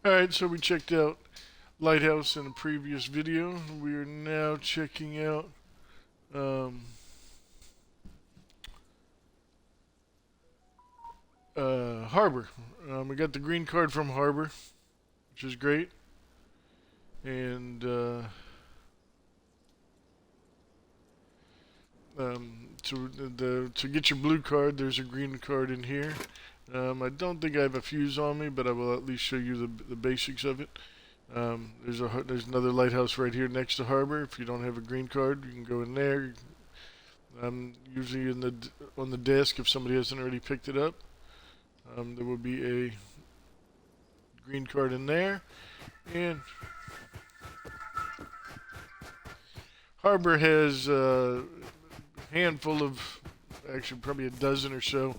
Alright, so we checked out Lighthouse in a previous video. We are now checking out um, Harbor. We got the green card from Harbor, which is great. And to get your blue card, there's a green card in here. I don't think I have a fuse on me, but I will at least show you the basics of it. There's another lighthouse right here next to Harbor. If you don't have a green card, you can go in there. Usually on the desk if somebody hasn't already picked it up. There will be a green card in there, and Harbor has a handful of, actually probably a dozen or so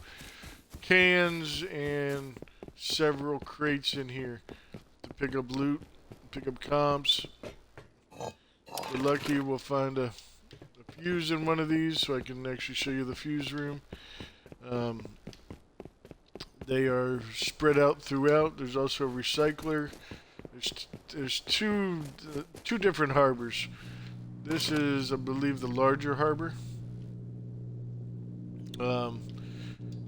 cans and several crates in here to pick up loot, pick up comps. If we're lucky, we'll find a fuse in one of these, so I can actually show you the fuse room. They are spread out throughout. There's also a recycler. There's two different harbors. This is, I believe, the larger harbor.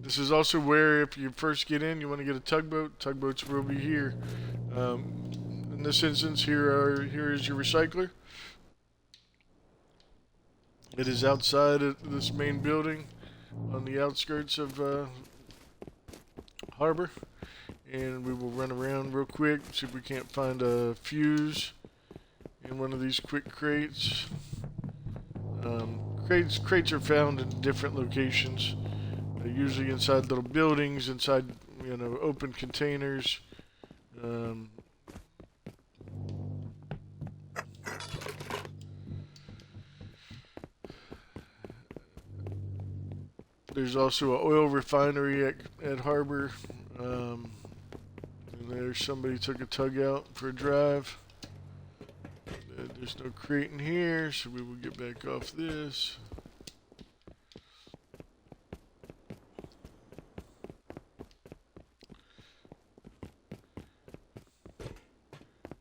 This is also where, if you first get in, you want to get a tugboat. Tugboats will be here. In this instance, here is your recycler. It is outside of this main building, on the outskirts of Harbor, and we will run around real quick, see if we can't find a fuse in one of these quick crates. Crates are found in different locations. They're usually inside little buildings, inside open containers. There's also an oil refinery at Harbor. And there's somebody took a tug out for a drive. There's no crate in here, so we will get back off this.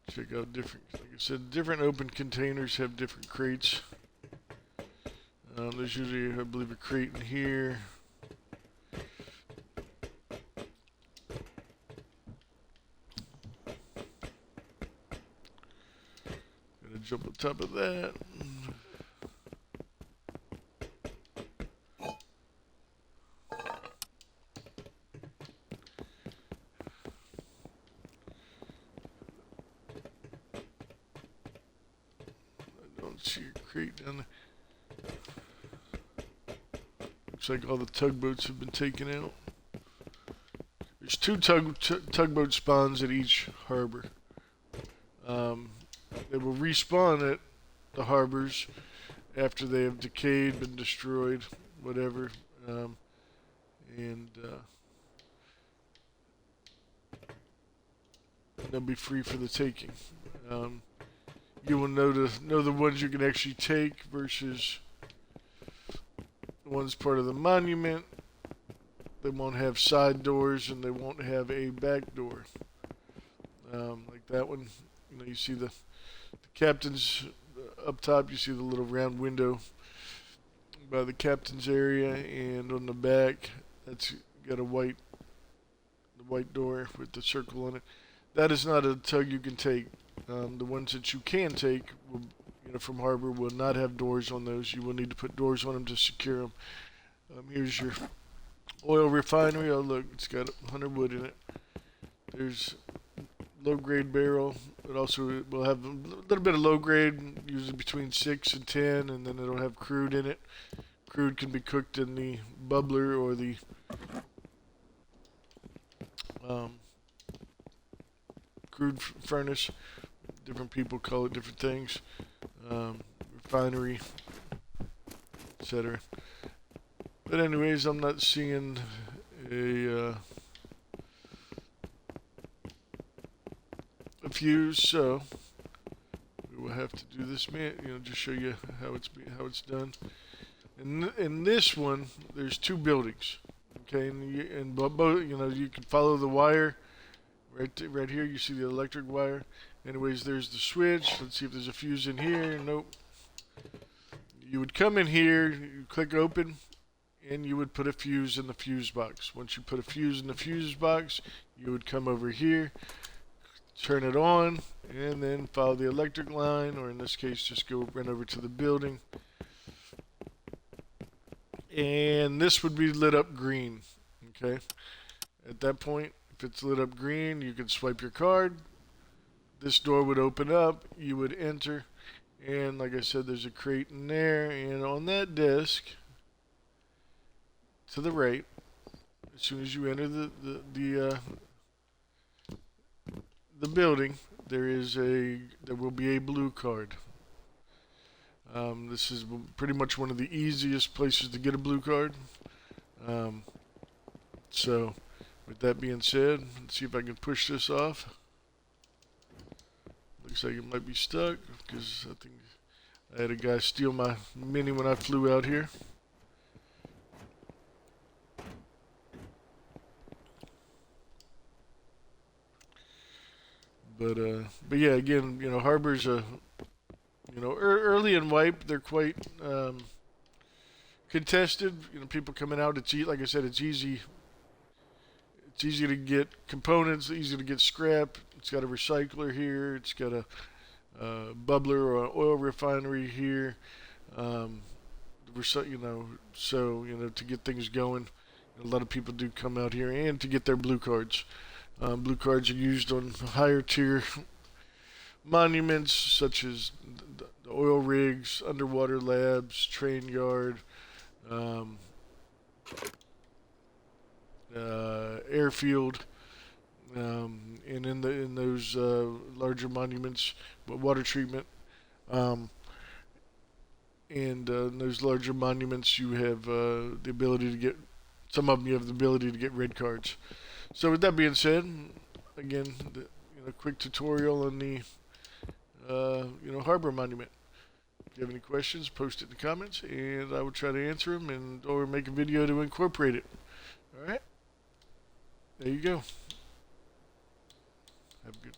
Check out different, like I said, different open containers have different crates. There's usually, I believe, a crate in here. Gonna jump on top of that. I don't see a crate down there. Looks like all the tugboats have been taken out. There's two tugboat spawns at each harbor. They will respawn at the harbors after they have decayed, been destroyed, whatever. They'll be free for the taking. You will know the ones you can actually take versus the ones part of the monument. They won't have side doors and they won't have a back door. Like that one, you see the captain's up top. You see the little round window by the captain's area, and on the back, that's got the white door with the circle on it. That is not a tug you can take. The ones that you can take will, from Harbor will not have doors on those. You will need to put doors on them to secure them. Here's your oil refinery. Oh look, it's got 100 wood in it. There's low grade barrel. It also will have a little bit of low grade, usually between 6 and 10, and then it'll have crude in it. Crude can be cooked in the bubbler or the crude furnace. Different people call it different things. Refinery, etc. But anyways, I'm not seeing a fuse, so we will have to do this, just show you how it's done. In this one, there's two buildings, okay, and both, you can follow the wire Right here, you see the electric wire. Anyways, there's the switch. Let's see if there's a fuse in here. Nope. You would come in here, you click open, and you would put a fuse in the fuse box. Once you put a fuse in the fuse box, you would come over here, turn it on, and then follow the electric line, or in this case, just go run over to the building. And this would be lit up green, okay? At that point, if it's lit up green, you could swipe your card. This door would open up, you would enter, and like I said, there's a crate in there, and on that desk, to the right, as soon as you enter the building, there will be a blue card. This is pretty much one of the easiest places to get a blue card. So, with that being said, let's see if I can push this off. Looks like it might be stuck because I think I had a guy steal my Mini when I flew out here. But yeah, again, you know, Harbor's a, you know, early and wipe, they're quite contested. You know, people coming out. Like I said, it's easy. It's easy to get components, easy to get scrap. It's got a recycler here. It's got a bubbler or an oil refinery here. You know, so you know, to get things going, a lot of people do come out here and to get their blue cards. Blue cards are used on higher tier monuments such as the oil rigs, underwater labs, train yard, airfield, and in those larger monuments, water treatment, and in those larger monuments, you have the ability to get. Some of them you have the ability to get red cards. So with that being said, again, quick tutorial on the Harbor Monument. If you have any questions, post it in the comments, and I will try to answer them or make a video to incorporate it. All right, there you go. Have a good.